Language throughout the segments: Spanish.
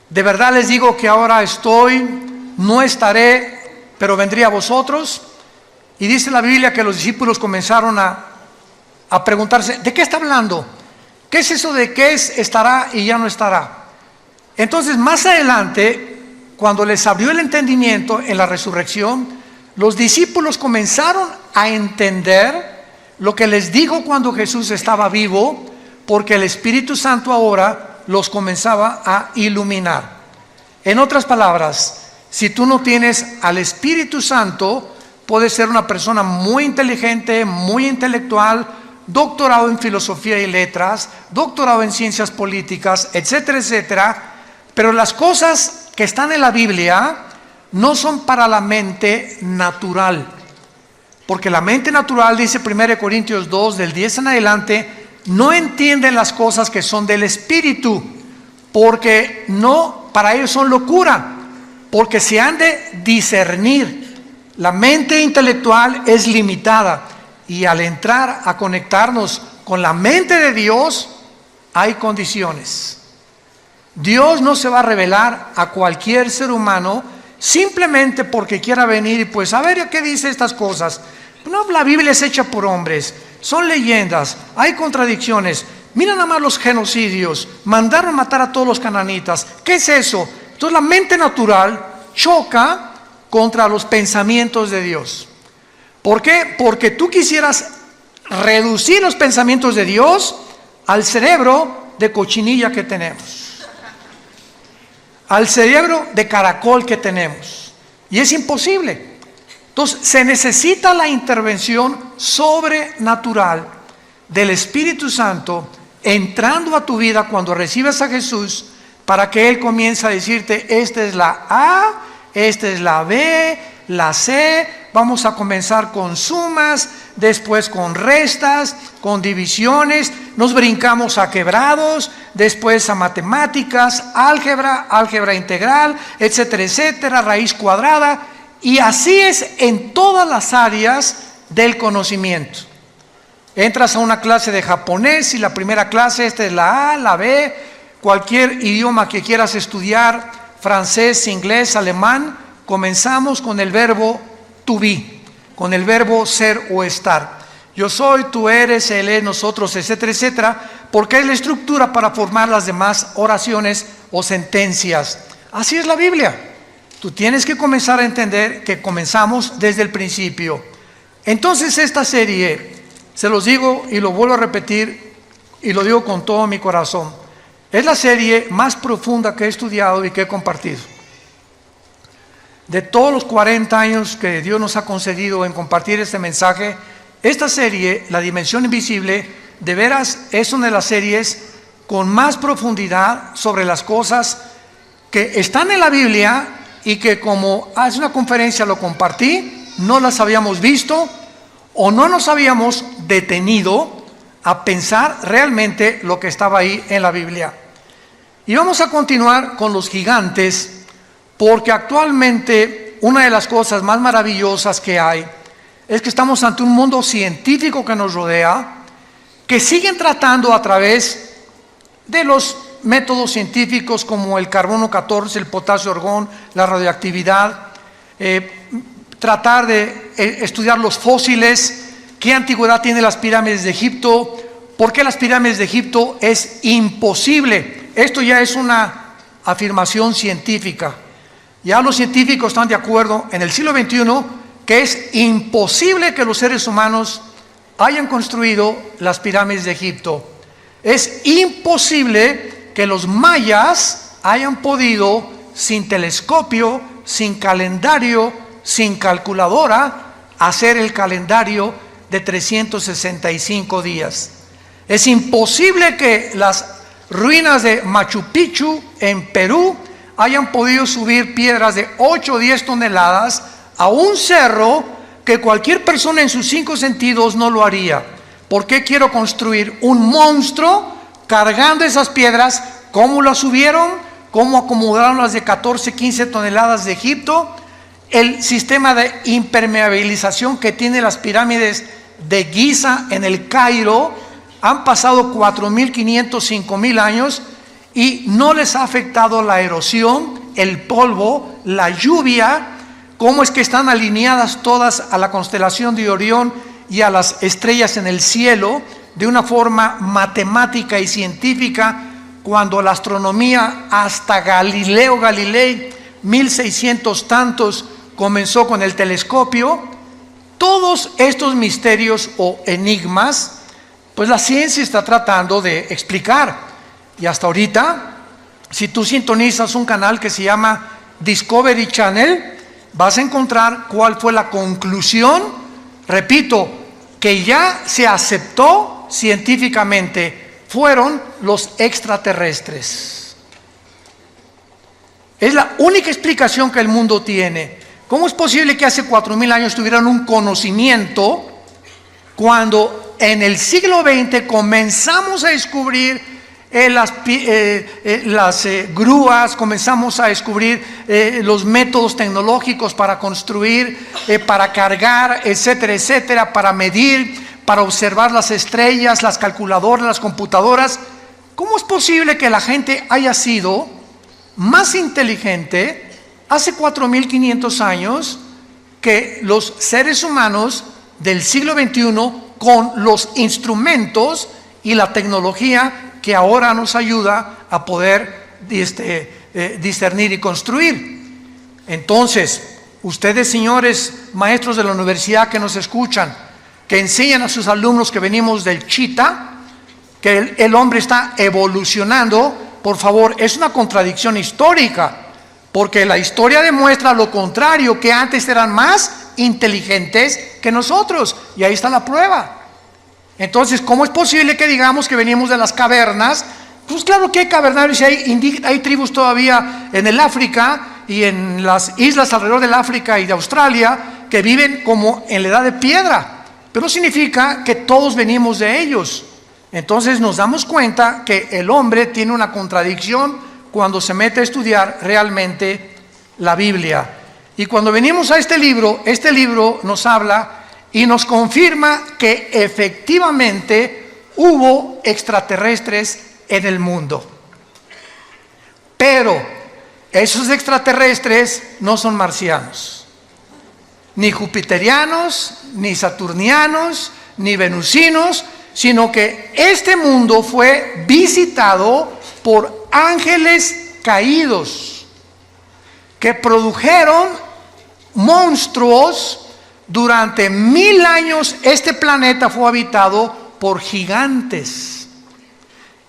De verdad les digo que ahora estoy, no estaré, pero vendré a vosotros. Y dice la Biblia que los discípulos comenzaron a preguntarse, ¿de qué está hablando? ¿Qué es eso de qué es, estará y ya no estará? Entonces, más adelante, cuando les abrió el entendimiento en la resurrección, los discípulos comenzaron a entender lo que les dijo cuando Jesús estaba vivo, porque el Espíritu Santo ahora los comenzaba a iluminar. En otras palabras, si tú no tienes al Espíritu Santo, puedes ser una persona muy inteligente, muy intelectual, doctorado en filosofía y letras, doctorado en ciencias políticas, etcétera, etcétera, pero las cosas que están en la Biblia no son para la mente natural, porque la mente natural, dice 1 Corintios 2, del 10 en adelante, no entienden las cosas que son del Espíritu, porque no, para ellos son locura, porque se han de discernir. La mente intelectual es limitada, y al entrar a conectarnos con la mente de Dios, hay condiciones. Dios no se va a revelar a cualquier ser humano simplemente porque quiera venir y pues a ver qué dice estas cosas. No, la Biblia es hecha por hombres, son leyendas, hay contradicciones. Mira nada más los genocidios, mandaron matar a todos los cananitas. ¿Qué es eso? Entonces la mente natural choca contra los pensamientos de Dios. ¿Por qué? Porque tú quisieras reducir los pensamientos de Dios al cerebro de cochinilla que tenemos, al cerebro de caracol que tenemos, y es imposible. Entonces se necesita la intervención sobrenatural del Espíritu Santo entrando a tu vida cuando recibes a Jesús, para que Él comience a decirte, esta es la A, esta es la B, la C, vamos a comenzar con sumas, después con restas, con divisiones, nos brincamos a quebrados, después a matemáticas, álgebra integral, etcétera, etcétera, raíz cuadrada, y así es en todas las áreas del conocimiento. Entras a una clase de japonés y la primera clase, esta es la A, la B, cualquier idioma que quieras estudiar, francés, inglés, alemán, comenzamos con el verbo to be, con el verbo ser o estar. Yo soy, tú eres, él es, nosotros, etcétera, etcétera, porque es la estructura para formar las demás oraciones o sentencias. Así es la Biblia. Tú tienes que comenzar a entender que comenzamos desde el principio. Entonces esta serie, se los digo y lo vuelvo a repetir y lo digo con todo mi corazón, es la serie más profunda que he estudiado y que he compartido. De todos los 40 años que Dios nos ha concedido en compartir este mensaje, esta serie, La Dimensión Invisible, de veras es una de las series con más profundidad sobre las cosas que están en la Biblia y que, como hace una conferencia lo compartí, no las habíamos visto o no nos habíamos detenido a pensar realmente lo que estaba ahí en la Biblia. Y vamos a continuar con los gigantes, porque actualmente una de las cosas más maravillosas que hay es que estamos ante un mundo científico que nos rodea, que siguen tratando a través de los métodos científicos como el carbono 14, el potasio argón, la radioactividad, tratar de estudiar los fósiles, qué antigüedad tienen las pirámides de Egipto, por qué las pirámides de Egipto es imposible. Esto ya es una afirmación científica. Ya los científicos están de acuerdo en el siglo XXI que es imposible que los seres humanos hayan construido las pirámides de Egipto. Es imposible que los mayas hayan podido, sin telescopio, sin calendario, sin calculadora, hacer el calendario de 365 días. Es imposible que las ruinas de Machu Picchu en Perú hayan podido subir piedras de 8 o 10 toneladas a un cerro que cualquier persona en sus 5 sentidos no lo haría. ¿Por qué quiero construir un monstruo cargando esas piedras? ¿Cómo las subieron? ¿Cómo acomodaron las de 14, 15 toneladas de Egipto? El sistema de impermeabilización que tiene las pirámides de Giza en el Cairo, han pasado 4.500, 5.000 años, y no les ha afectado la erosión, el polvo, la lluvia. ¿Cómo es que están alineadas todas a la constelación de Orión y a las estrellas en el cielo de una forma matemática y científica, cuando la astronomía hasta Galileo Galilei, 1600 tantos, comenzó con el telescopio? Todos estos misterios o enigmas, pues la ciencia está tratando de explicar. Y hasta ahorita, si tú sintonizas un canal que se llama Discovery Channel, vas a encontrar cuál fue la conclusión, repito, que ya se aceptó científicamente: fueron los extraterrestres. Es la única explicación que el mundo tiene. ¿Cómo es posible que hace 4000 años tuvieran un conocimiento cuando en el siglo XX comenzamos a descubrir las grúas, comenzamos a descubrir los métodos tecnológicos para construir, para cargar, etcétera, etcétera, para medir, para observar las estrellas, las calculadoras, las computadoras? ¿Cómo es posible que la gente haya sido más inteligente hace 4500 años que los seres humanos del siglo XXI, con los instrumentos y la tecnología que ahora nos ayuda a poder discernir y construir? Entonces, ustedes, señores maestros de la universidad que nos escuchan, que enseñan a sus alumnos que venimos del Chita, que el hombre está evolucionando, por favor, es una contradicción histórica, porque la historia demuestra lo contrario, que antes eran más inteligentes que nosotros, y ahí está la prueba. Entonces, ¿cómo es posible que digamos que venimos de las cavernas? Pues claro que hay cavernarios y hay tribus todavía en el África y en las islas alrededor del África y de Australia que viven como en la edad de piedra, pero significa que todos venimos de ellos. Entonces nos damos cuenta que el hombre tiene una contradicción cuando se mete a estudiar realmente la Biblia. Y cuando venimos a este libro nos habla y nos confirma que efectivamente hubo extraterrestres en el mundo. Pero esos extraterrestres no son marcianos, ni jupiterianos, ni saturnianos, ni venusinos, sino que este mundo fue visitado por ángeles caídos que produjeron monstruos. Durante 1000 años este planeta fue habitado por gigantes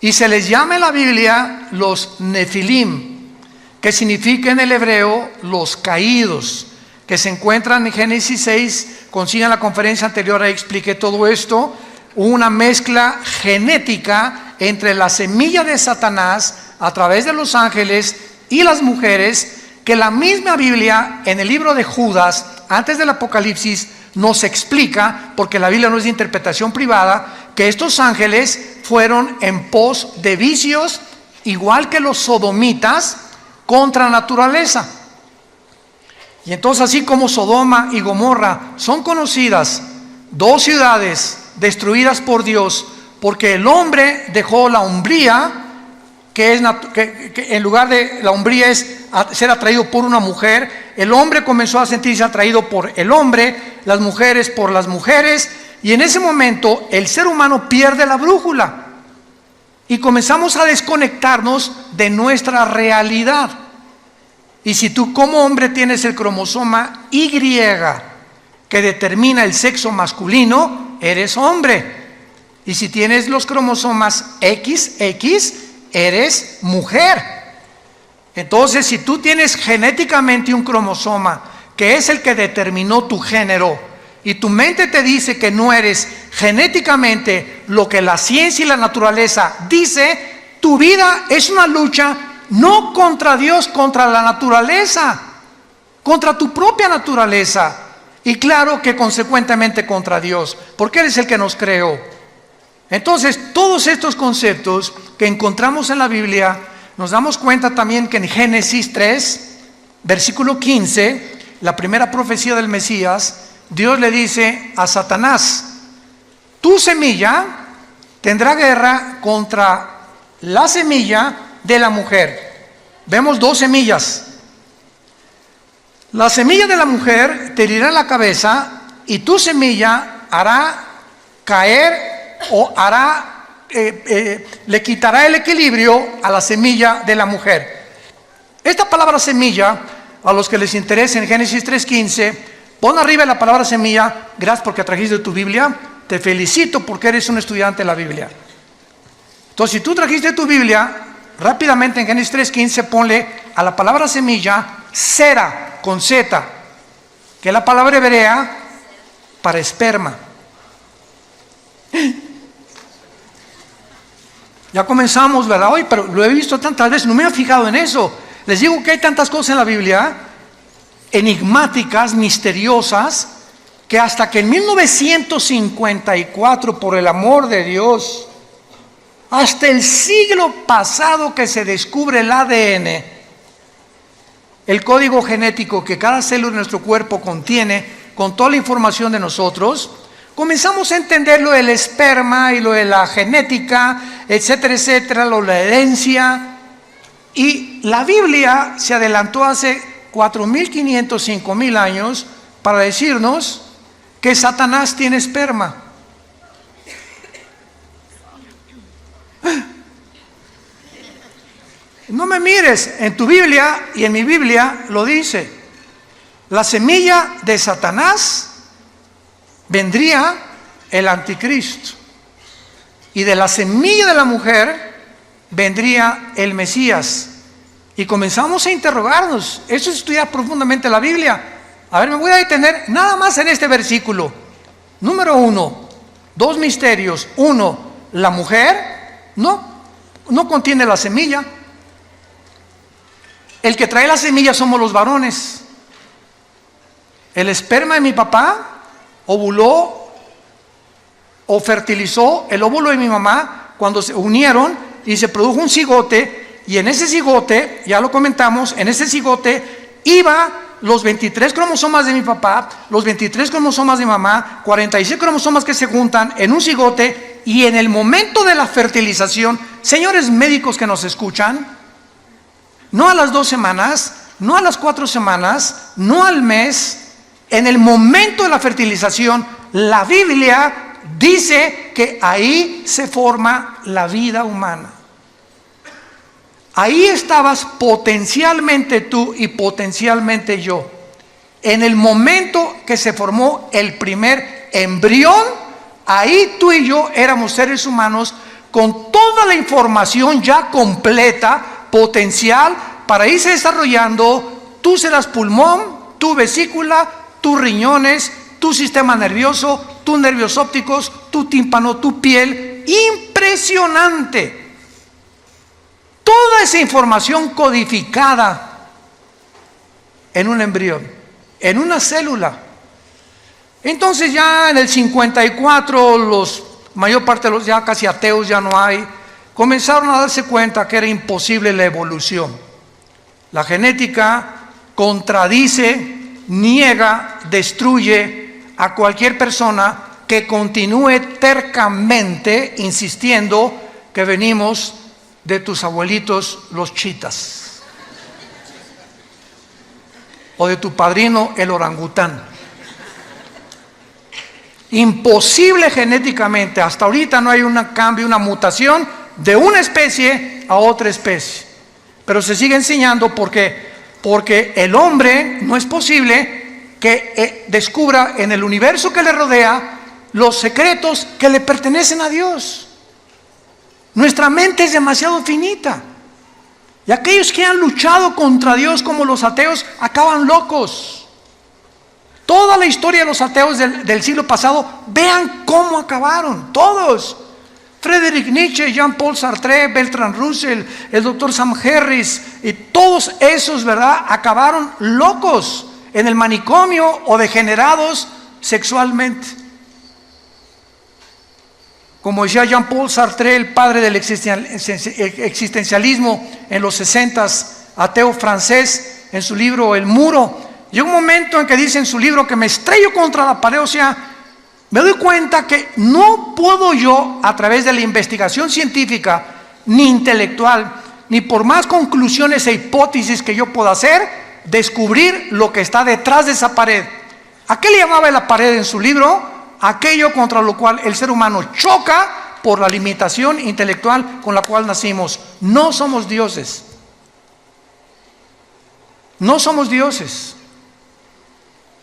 y se les llama en la Biblia los Nefilim, que significa en el hebreo los caídos, que se encuentran en Génesis 6. Consigan la conferencia anterior, ahí expliqué todo esto. Una mezcla genética entre la semilla de Satanás a través de los ángeles y las mujeres, que la misma Biblia en el libro de Judas, antes del Apocalipsis, nos explica, porque la Biblia no es de interpretación privada, que estos ángeles fueron en pos de vicios, igual que los sodomitas, contra naturaleza. Y entonces, así como Sodoma y Gomorra son conocidas, dos ciudades destruidas por Dios, porque el hombre dejó la hombría, que en lugar de la hombría es ser atraído por una mujer, el hombre comenzó a sentirse atraído por el hombre, las mujeres por las mujeres, y en ese momento el ser humano pierde la brújula y comenzamos a desconectarnos de nuestra realidad. Y si tú como hombre tienes el cromosoma Y que determina el sexo masculino, eres hombre. Y si tienes los cromosomas XX, eres mujer. Entonces, si tú tienes genéticamente un cromosoma que es el que determinó tu género, y tu mente te dice que no eres genéticamente lo que la ciencia y la naturaleza dice, tu vida es una lucha no contra Dios, contra la naturaleza, contra tu propia naturaleza, y claro que consecuentemente contra Dios, porque Él es el que nos creó. Entonces, todos estos conceptos que encontramos en la Biblia, nos damos cuenta también que en Génesis 3, versículo 15, la primera profecía del Mesías, Dios le dice a Satanás: tu semilla tendrá guerra contra la semilla de la mujer. Vemos dos semillas. La semilla de la mujer te herirá la cabeza y tu semilla hará caer o le quitará el equilibrio a la semilla de la mujer. Esta palabra semilla, a los que les interese en Génesis 3:15, pon arriba la palabra semilla. Gracias porque trajiste tu Biblia. Te felicito porque eres un estudiante de la Biblia. Entonces, si tú trajiste tu Biblia, rápidamente en Génesis 3:15 ponle a la palabra semilla Sera, con Z, que es la palabra hebrea para esperma. Ya comenzamos, ¿verdad? Hoy, pero lo he visto tantas veces, no me he fijado en eso. Les digo que hay tantas cosas en la Biblia, enigmáticas, misteriosas, que hasta que en 1954, por el amor de Dios, hasta el siglo pasado que se descubre el ADN, el código genético que cada célula de nuestro cuerpo contiene, con toda la información de nosotros, comenzamos a entender lo del esperma y lo de la genética, etcétera, etcétera, lo de la herencia. Y la Biblia se adelantó hace 4.500, 5.000 años para decirnos que Satanás tiene esperma. No me mires, en tu Biblia y en mi Biblia lo dice. La semilla de Satanás vendría el anticristo. Y de la semilla de la mujer vendría el Mesías. Y comenzamos a interrogarnos. Eso es estudiar profundamente la Biblia. A ver, me voy a detener nada más en este versículo. Número 1, dos misterios. 1, la mujer no contiene la semilla. El que trae la semilla somos los varones. El esperma de mi papá ovuló o fertilizó el óvulo de mi mamá cuando se unieron y se produjo un cigote, y en ese cigote, ya lo comentamos, en ese cigote iba los 23 cromosomas de mi papá, los 23 cromosomas de mi mamá, 46 cromosomas que se juntan en un cigote, y en el momento de la fertilización, señores médicos que nos escuchan, no a las 2 semanas, no a las 4 semanas, no al mes, en el momento de la fertilización, la Biblia dice que ahí se forma la vida humana. Ahí estabas potencialmente tú y potencialmente yo. En el momento que se formó el primer embrión, ahí tú y yo éramos seres humanos con toda la información ya completa, potencial, para irse desarrollando. Tú serás pulmón, tu vesícula, tus riñones, tu sistema nervioso, tus nervios ópticos, tu tímpano, tu piel. Impresionante. Toda esa información codificada en un embrión, en una célula. Entonces ya en el 54, mayor parte de los ya casi ateos ya no hay, comenzaron a darse cuenta que era imposible la evolución. La genética contradice, niega, destruye a cualquier persona que continúe tercamente insistiendo que venimos de tus abuelitos los chitas o de tu padrino el orangután. Imposible genéticamente. Hasta ahorita no hay un cambio, una mutación de una especie a otra especie, pero se sigue enseñando porque el hombre no es posible que descubra en el universo que le rodea los secretos que le pertenecen a Dios. Nuestra mente es demasiado finita, y aquellos que han luchado contra Dios como los ateos acaban locos. Toda la historia de los ateos del siglo pasado, vean cómo acabaron, todos. Friedrich Nietzsche, Jean-Paul Sartre, Bertrand Russell, el doctor Sam Harris, y todos esos, ¿verdad?, acabaron locos en el manicomio o degenerados sexualmente. Como decía Jean-Paul Sartre, el padre del existencialismo en los 60s, ateo francés, en su libro El Muro, llega un momento en que dice en su libro que me estrello contra la pared, o sea, me doy cuenta que no puedo yo, a través de la investigación científica ni intelectual, ni por más conclusiones e hipótesis que yo pueda hacer, descubrir lo que está detrás de esa pared. ¿A qué le llamaba la pared en su libro? Aquello contra lo cual el ser humano choca por la limitación intelectual con la cual nacimos. No somos dioses. No somos dioses.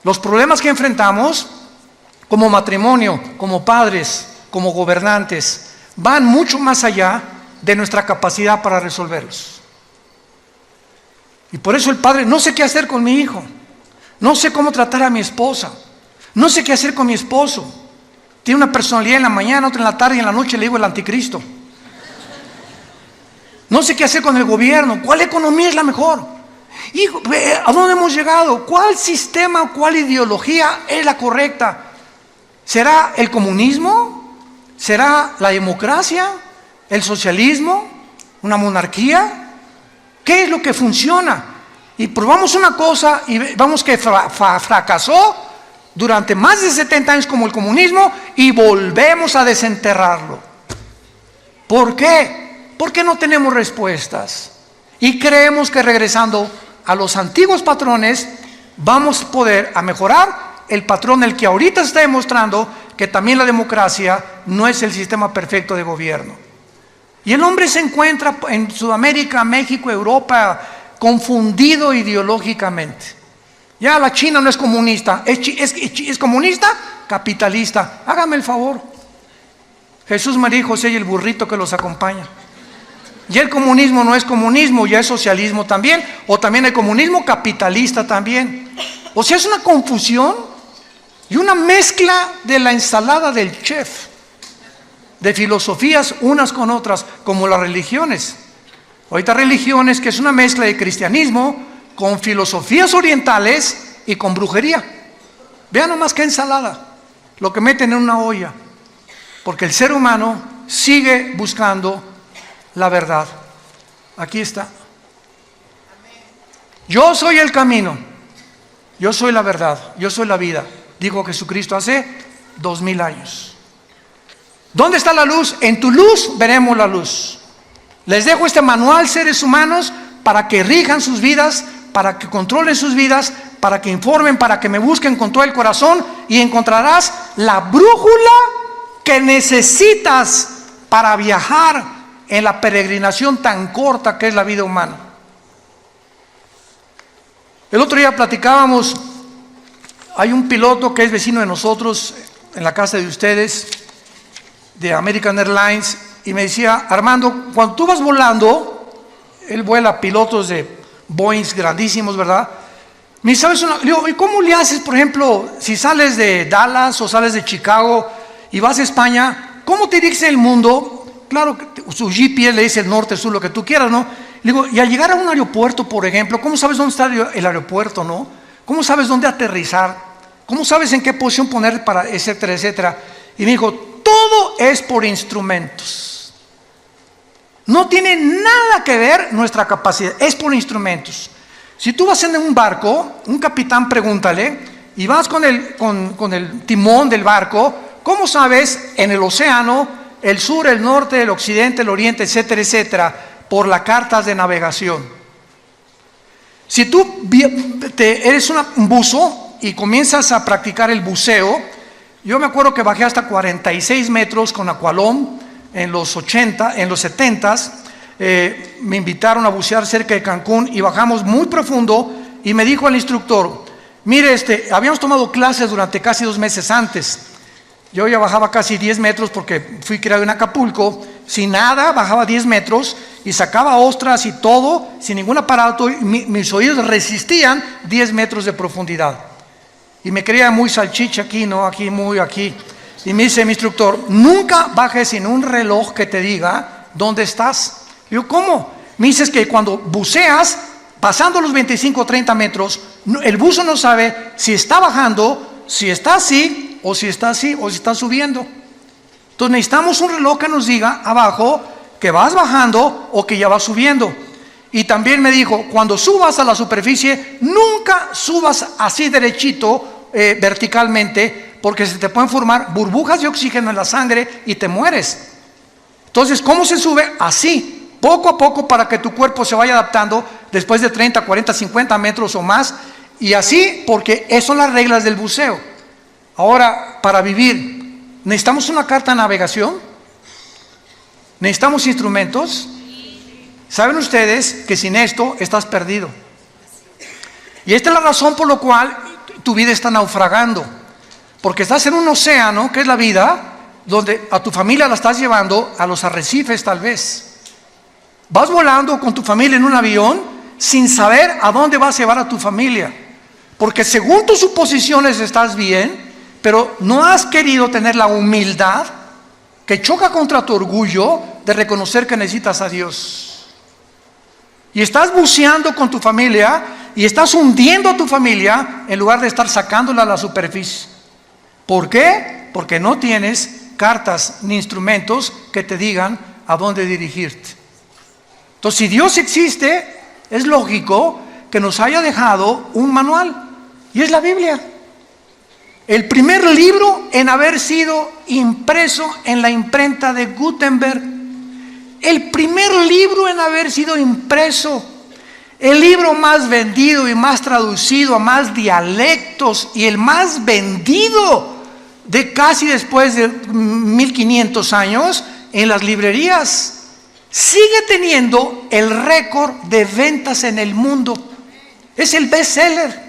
Los problemas que enfrentamos como matrimonio, como padres, como gobernantes, van mucho más allá de nuestra capacidad para resolverlos. Y por eso el padre, no sé qué hacer con mi hijo, no sé cómo tratar a mi esposa, no sé qué hacer con mi esposo. Tiene una personalidad en la mañana, otra en la tarde y en la noche le digo el anticristo. No sé qué hacer con el gobierno, ¿cuál economía es la mejor? Hijo, ¿a dónde hemos llegado? ¿Cuál sistema, cuál ideología es la correcta? ¿Será el comunismo? ¿Será la democracia? ¿El socialismo? ¿Una monarquía? ¿Qué es lo que funciona? Y probamos una cosa y vamos que fracasó durante más de 70 años como el comunismo y volvemos a desenterrarlo. ¿Por qué? Porque no tenemos respuestas y creemos que regresando a los antiguos patrones vamos a poder a mejorar el patrón, el que ahorita está demostrando que también la democracia no es el sistema perfecto de gobierno. Y el hombre se encuentra en Sudamérica, México, Europa, confundido ideológicamente. Ya la China no es comunista, es comunista, capitalista. Hágame el favor. Jesús, María y José y el burrito que los acompaña. Ya el comunismo no es comunismo, ya es socialismo también, o también el comunismo capitalista también. O sea, es una confusión y una mezcla de la ensalada del chef, de filosofías unas con otras, como las religiones. Ahorita religiones que es una mezcla de cristianismo con filosofías orientales y con brujería. Vean nomás qué ensalada, lo que meten en una olla, porque el ser humano sigue buscando la verdad. Aquí está. Yo soy el camino, yo soy la verdad, yo soy la vida, dijo Jesucristo hace 2000 años. ¿Dónde está la luz? En tu luz veremos la luz. Les dejo este manual, seres humanos, para que rijan sus vidas, para que controlen sus vidas, para que informen, para que me busquen con todo el corazón y encontrarás la brújula que necesitas para viajar en la peregrinación tan corta que es la vida humana. El otro día platicábamos, hay un piloto que es vecino de nosotros en la casa de ustedes, de American Airlines, y me decía: Armando, cuando tú vas volando, él vuela pilotos de Boeing grandísimos, ¿verdad? Me dice, ¿sabes una? Le digo, ¿y cómo le haces, por ejemplo, si sales de Dallas o sales de Chicago y vas a España? ¿Cómo te diriges en el mundo? Claro, su GPS le dice el norte, sur, lo que tú quieras, ¿no? Le digo, y al llegar a un aeropuerto, por ejemplo, ¿cómo sabes dónde está el aeropuerto, no? ¿Cómo sabes dónde aterrizar? ¿Cómo sabes en qué posición poner para, etcétera, etcétera? Y me dijo, todo es por instrumentos. No tiene nada que ver nuestra capacidad, es por instrumentos. Si tú vas en un barco, un capitán pregúntale, y vas con el timón del barco, ¿cómo sabes en el océano, el sur, el norte, el occidente, el oriente, etcétera, etcétera? Por las cartas de navegación. Si tú eres un buzo y comienzas a practicar el buceo, yo me acuerdo que bajé hasta 46 metros con Aqualón en los 70s, me invitaron a bucear cerca de Cancún y bajamos muy profundo y me dijo el instructor, mire, habíamos tomado clases durante casi 2 meses antes. Yo ya bajaba casi 10 metros porque fui criado en Acapulco, sin nada, bajaba 10 metros y sacaba ostras y todo, sin ningún aparato, y mis oídos resistían 10 metros de profundidad. Y me creía muy salchicha aquí, ¿no? Aquí, muy aquí. Y me dice mi instructor, nunca bajes sin un reloj que te diga dónde estás. Y yo, ¿cómo? Me dices que cuando buceas, pasando los 25 o 30 metros, el buzo no sabe si está bajando, si está así, o si está así, o si está subiendo. Entonces necesitamos un reloj que nos diga abajo que vas bajando o que ya vas subiendo. Y también me dijo, cuando subas a la superficie, nunca subas así derechito, verticalmente, porque se te pueden formar burbujas de oxígeno en la sangre y te mueres. Entonces, ¿cómo se sube? Así, poco a poco para que tu cuerpo se vaya adaptando después de 30, 40, 50 metros o más. Y así, porque esas son las reglas del buceo. Ahora, para vivir, ¿necesitamos una carta de navegación? ¿Necesitamos instrumentos? ¿Saben ustedes que sin esto estás perdido? Y esta es la razón por la cual tu vida está naufragando. Porque estás en un océano, que es la vida, donde a tu familia la estás llevando a los arrecifes tal vez. Vas volando con tu familia en un avión sin saber a dónde vas a llevar a tu familia. Porque según tus suposiciones estás bien, pero no has querido tener la humildad que choca contra tu orgullo de reconocer que necesitas a Dios. Y estás buceando con tu familia y estás hundiendo a tu familia en lugar de estar sacándola a la superficie. ¿Por qué? Porque no tienes cartas ni instrumentos que te digan a dónde dirigirte. Entonces, si Dios existe, es lógico que nos haya dejado un manual, y es la Biblia. El primer libro en haber sido impreso en la imprenta de Gutenberg. El primer libro en haber sido impreso. El libro más vendido y más traducido a más dialectos, y el más vendido de casi después de 1500 años en las librerías. Sigue teniendo el récord de ventas en el mundo. Es el bestseller.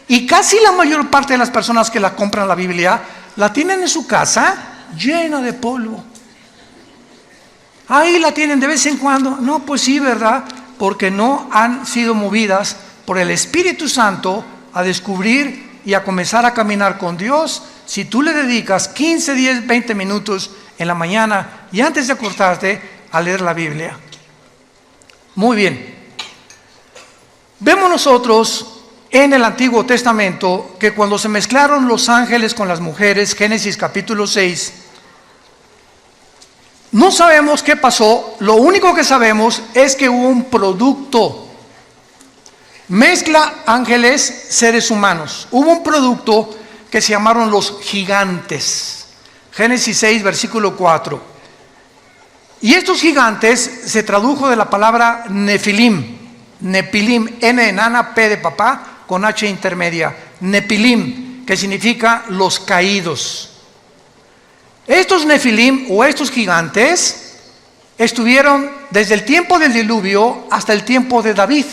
Y casi la mayor parte de las personas que la compran la Biblia la tienen en su casa llena de polvo. Ahí la tienen de vez en cuando. No, pues sí, ¿verdad? Porque no han sido movidas por el Espíritu Santo a descubrir y a comenzar a caminar con Dios. Si tú le dedicas 15, 10, 20 minutos en la mañana y antes de acostarte a leer la Biblia. Muy bien. Vemos nosotros en el Antiguo Testamento que cuando se mezclaron los ángeles con las mujeres, Génesis capítulo 6, no sabemos qué pasó. Lo único que sabemos es que hubo un producto. Mezcla ángeles, seres humanos. Hubo un producto que se llamaron los gigantes. Génesis 6, versículo 4. Y estos gigantes se tradujo de la palabra Nefilim. Nepilim, N enana, P de papá, con H intermedia. Nepilim, que significa los caídos. Estos Nefilim o estos gigantes estuvieron desde el tiempo del diluvio hasta el tiempo de David.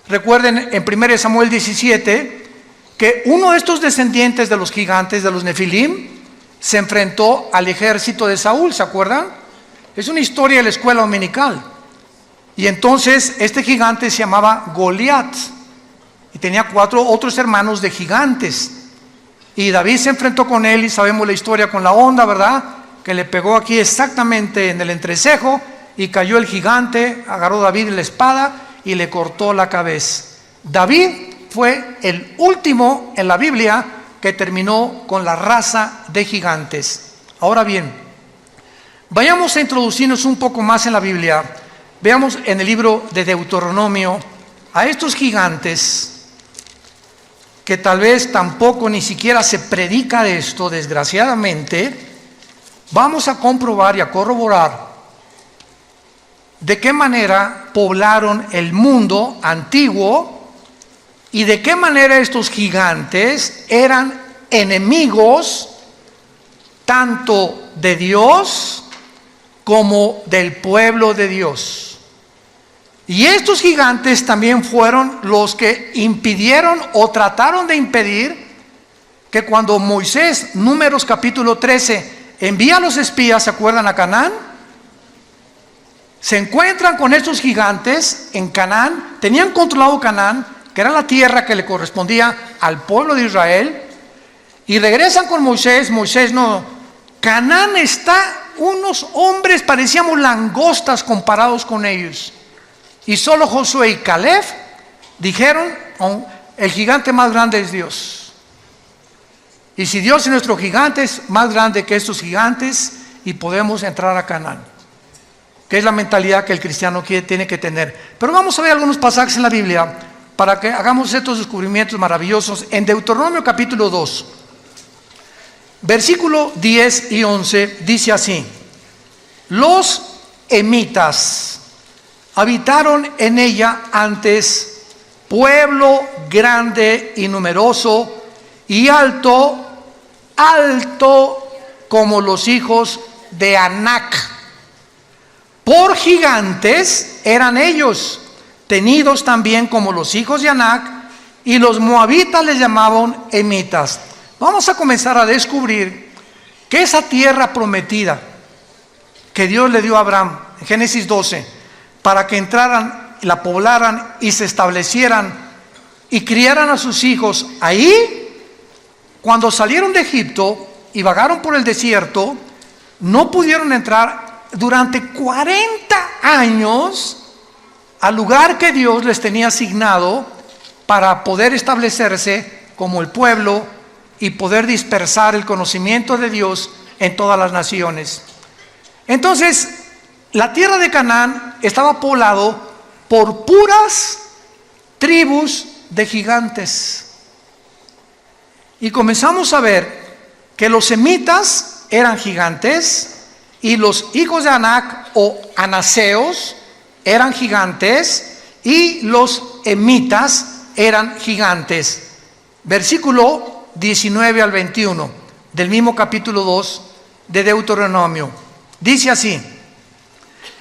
Recuerden en 1 Samuel 17 que uno de estos descendientes de los gigantes, de los Nefilim, se enfrentó al ejército de Saúl, ¿se acuerdan? Es una historia de la escuela dominical. Y entonces este gigante se llamaba Goliat y tenía 4 otros hermanos de gigantes. Y David se enfrentó con él y sabemos la historia con la onda, ¿verdad? Que le pegó aquí exactamente en el entrecejo y cayó el gigante, agarró David la espada y le cortó la cabeza. David fue el último en la Biblia que terminó con la raza de gigantes. Ahora bien, vayamos a introducirnos un poco más en la Biblia. Veamos en el libro de Deuteronomio a estos gigantes que tal vez tampoco ni siquiera se predica de esto, desgraciadamente. Vamos a comprobar y a corroborar de qué manera poblaron el mundo antiguo y de qué manera estos gigantes eran enemigos tanto de Dios como del pueblo de Dios. Y estos gigantes también fueron los que impidieron o trataron de impedir que cuando Moisés, Números capítulo 13, envía a los espías, ¿se acuerdan? A Canaán. Se encuentran con estos gigantes en Canaán, tenían controlado Canaán, que era la tierra que le correspondía al pueblo de Israel, y regresan con Moisés. Moisés no, Canaán está, unos hombres parecíamos langostas comparados con ellos, y solo Josué y Caleb dijeron, el gigante más grande es Dios, y si Dios es nuestro gigante, es más grande que estos gigantes y podemos entrar a Canaán, que es la mentalidad que el cristiano tiene que tener. Pero vamos a ver algunos pasajes en la Biblia para que hagamos estos descubrimientos maravillosos. En Deuteronomio capítulo 2, versículo 10 y 11, dice así: los emitas. Habitaron en ella antes pueblo grande y numeroso y alto, alto como los hijos de Anac. Por gigantes eran ellos, tenidos también como los hijos de Anac, y los moabitas les llamaban emitas. Vamos a comenzar a descubrir que esa tierra prometida que Dios le dio a Abraham en Génesis 12, para que entraran, la poblaran y se establecieran y criaran a sus hijos ahí, cuando salieron de Egipto y vagaron por el desierto, no pudieron entrar durante 40 años al lugar que Dios les tenía asignado para poder establecerse como el pueblo y poder dispersar el conocimiento de Dios en todas las naciones. Entonces, la tierra de Canaán estaba poblado por puras tribus de gigantes. Y comenzamos a ver que los semitas eran gigantes y los hijos de Anac o anaseos eran gigantes y los emitas eran gigantes. Versículo 19 al 21 del mismo capítulo 2 de Deuteronomio. Dice así: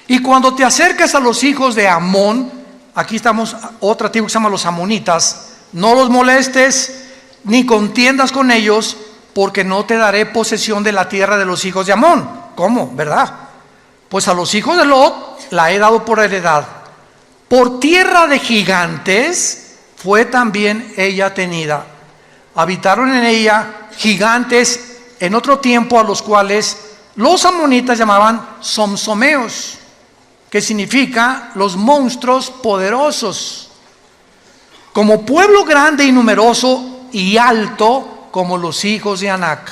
y cuando te acerques a los hijos de Amón, aquí estamos, otra tribu que se llama los amonitas, no los molestes ni contiendas con ellos, porque no te daré posesión de la tierra de los hijos de Amón. ¿Cómo? ¿Verdad? Pues a los hijos de Lot la he dado por heredad. Por tierra de gigantes fue también ella tenida. Habitaron en ella gigantes en otro tiempo, a los cuales los amonitas llamaban somsomeos, que significa los monstruos poderosos. Como pueblo grande y numeroso y alto como los hijos de Anac,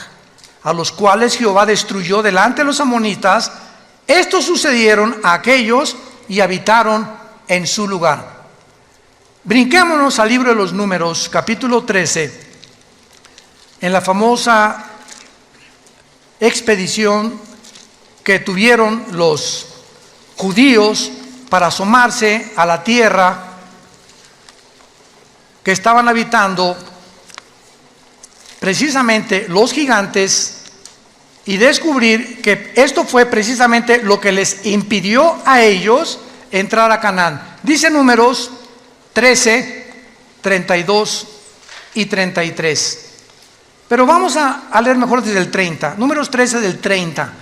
a los cuales Jehová destruyó delante de los amonitas, estos sucedieron a aquellos y habitaron en su lugar. Brinquémonos al libro de los Números, capítulo 13, en la famosa expedición que tuvieron los judíos para asomarse a la tierra que estaban habitando precisamente los gigantes, y descubrir que esto fue precisamente lo que les impidió a ellos entrar a Canaán. Dice Números 13, 32 y 33. Pero vamos a leer mejor desde el 30. Números 13 del 30,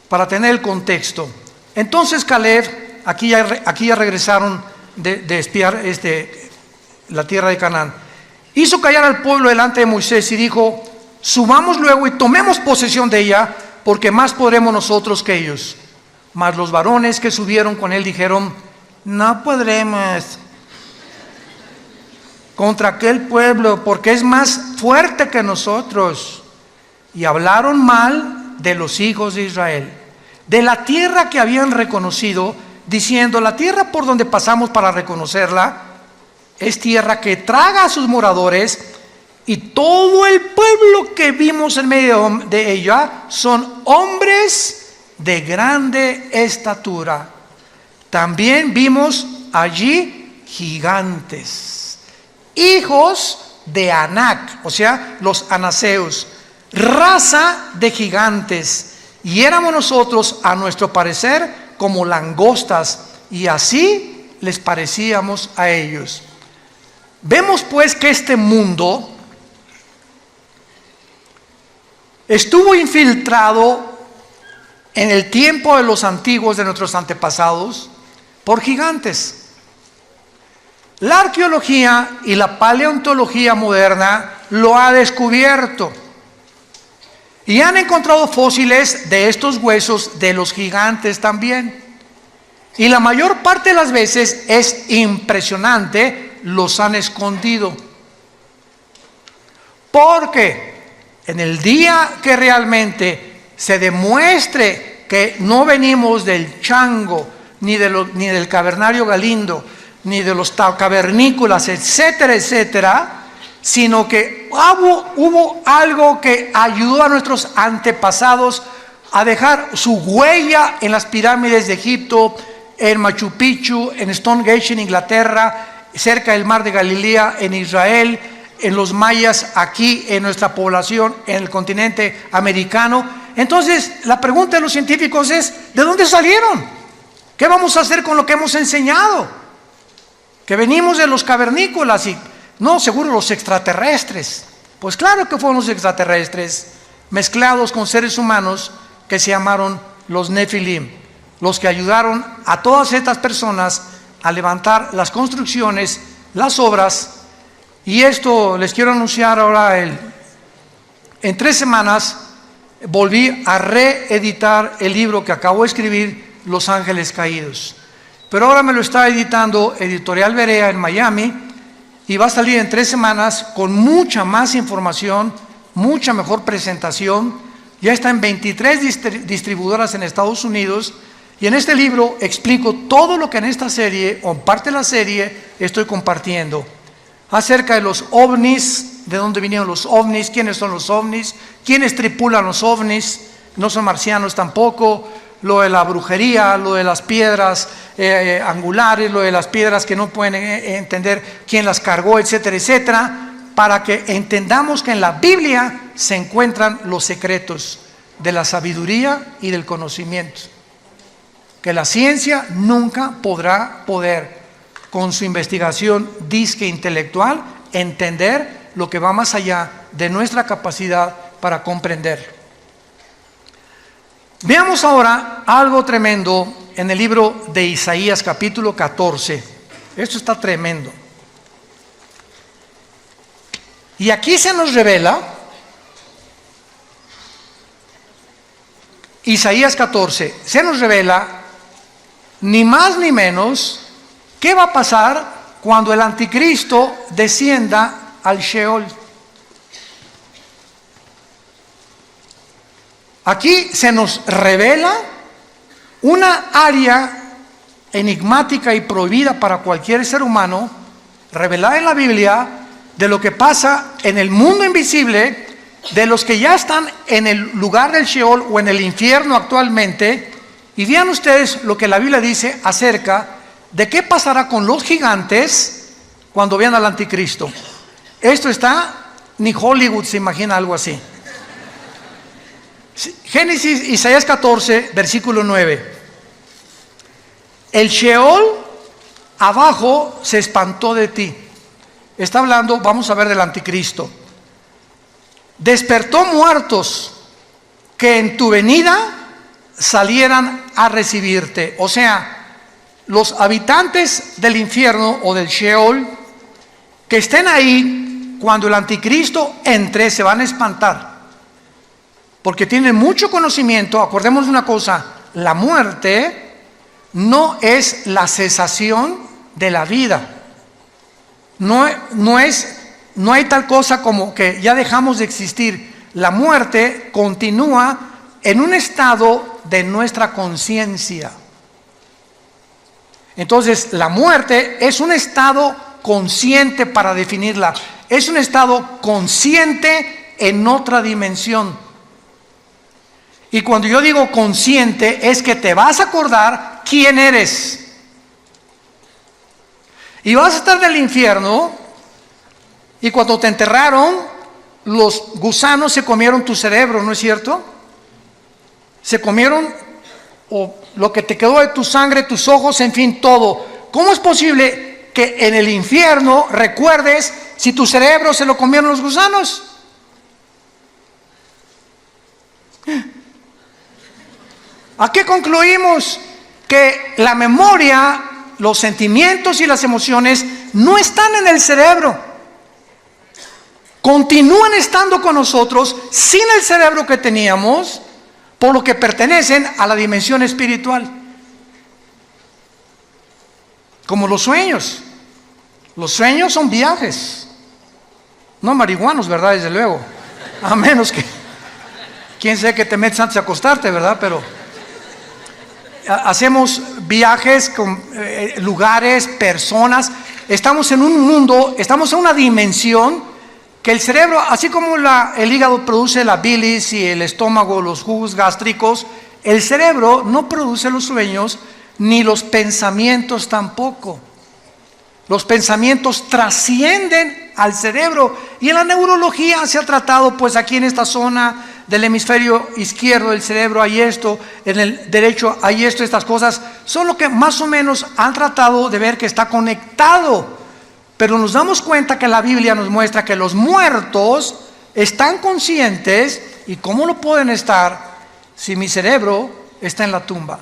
para tener el contexto. Entonces Caleb, aquí ya regresaron de espiar la tierra de Canaán, hizo callar al pueblo delante de Moisés y dijo: subamos luego y tomemos posesión de ella, porque más podremos nosotros que ellos. Mas los varones que subieron con él dijeron: no podremos contra aquel pueblo, porque es más fuerte que nosotros. Y hablaron mal de los hijos de Israel, de la tierra que habían reconocido, diciendo: la tierra por donde pasamos para reconocerla es tierra que traga a sus moradores, y todo el pueblo que vimos en medio de ella son hombres de grande estatura. También vimos allí gigantes, hijos de Anac, o sea, los anaseos, raza de gigantes, y éramos nosotros, a nuestro parecer, como langostas, y así les parecíamos a ellos. Vemos pues que este mundo estuvo infiltrado en el tiempo de los antiguos, de nuestros antepasados, por gigantes. La arqueología y la paleontología moderna lo ha descubierto y han encontrado fósiles de estos huesos de los gigantes también. Y la mayor parte de las veces es impresionante, los han escondido. Porque en el día que realmente se demuestre que no venimos del chango, ni del cavernario Galindo, ni de los cavernícolas, etcétera, etcétera, sino que hubo algo que ayudó a nuestros antepasados, a dejar su huella en las pirámides de Egipto, en Machu Picchu, en Stonehenge en Inglaterra, cerca del mar de Galilea en Israel, en los mayas aquí en nuestra población, en el continente americano. Entonces la pregunta de los científicos es: ¿de dónde salieron? ¿Qué vamos a hacer con lo que hemos enseñado? Que venimos de los cavernícolas y no, seguro los extraterrestres. Pues claro que fueron los extraterrestres mezclados con seres humanos que se llamaron los Nefilim, los que ayudaron a todas estas personas a levantar las construcciones, las obras. Y esto les quiero anunciar ahora. En 3 semanas volví a reeditar el libro que acabo de escribir, Los Ángeles Caídos. Pero ahora me lo está editando Editorial Berea en Miami y va a salir en 3 semanas con mucha más información, mucha mejor presentación. Ya está en 23 distribuidoras en Estados Unidos. Y en este libro explico todo lo que en esta serie, o en parte de la serie, estoy compartiendo. Acerca de los ovnis, de dónde vinieron los ovnis, quiénes son los ovnis, quiénes tripulan los ovnis, no son marcianos tampoco, lo de la brujería, lo de las piedras angulares, lo de las piedras que no pueden entender quién las cargó, etcétera, etcétera, para que entendamos que en la Biblia se encuentran los secretos de la sabiduría y del conocimiento, que la ciencia nunca podrá con su investigación disque intelectual entender lo que va más allá de nuestra capacidad para comprender. Veamos ahora algo tremendo en el libro de Isaías capítulo 14. Esto está tremendo. Y aquí se nos revela, Isaías 14, se nos revela ni más ni menos qué va a pasar cuando el anticristo descienda al Sheol. Aquí se nos revela una área enigmática y prohibida para cualquier ser humano, revelada en la Biblia, de lo que pasa en el mundo invisible, de los que ya están en el lugar del Sheol o en el infierno actualmente. Y vean ustedes lo que la Biblia dice acerca de qué pasará con los gigantes cuando vean al anticristo. Esto está, ni Hollywood se imagina algo así. Génesis, Isaías 14, versículo 9. El Sheol abajo se espantó de ti. Está hablando, vamos a ver, del anticristo. Despertó muertos que en tu venida salieran a recibirte. O sea, los habitantes del infierno o del Sheol que estén ahí cuando el anticristo entre se van a espantar, porque tienen mucho conocimiento. Acordemos de una cosa: la muerte no es la cesación de la vida. No hay tal cosa como que ya dejamos de existir. La muerte continúa en un estado de nuestra conciencia. Entonces, la muerte es un estado consciente, para definirla. Es un estado consciente en otra dimensión. Y cuando yo digo consciente, es que te vas a acordar quién eres. Y vas a estar en el infierno, y cuando te enterraron, los gusanos se comieron tu cerebro, ¿no es cierto? Se comieron lo que te quedó de tu sangre, tus ojos, en fin, todo. ¿Cómo es posible que en el infierno recuerdes si tu cerebro se lo comieron los gusanos? ¿A qué concluimos? Que la memoria, los sentimientos y las emociones no están en el cerebro. Continúan estando con nosotros sin el cerebro que teníamos, por lo que pertenecen a la dimensión espiritual. Como los sueños. Los sueños son viajes. No marihuanos, ¿verdad? Desde luego. A menos que, quién sabe que te metes antes de acostarte, ¿verdad? Pero hacemos viajes con lugares, personas. Estamos en un mundo, estamos en una dimensión que el cerebro, así como el hígado produce la bilis y el estómago los jugos gástricos, el cerebro no produce los sueños ni los pensamientos tampoco. Los pensamientos trascienden al cerebro, y en la neurología se ha tratado, pues aquí en esta zona del hemisferio izquierdo del cerebro hay esto, en el derecho hay esto, estas cosas son lo que más o menos han tratado de ver que está conectado. Pero nos damos cuenta que la Biblia nos muestra que los muertos están conscientes. ¿Y cómo lo pueden estar si mi cerebro está en la tumba?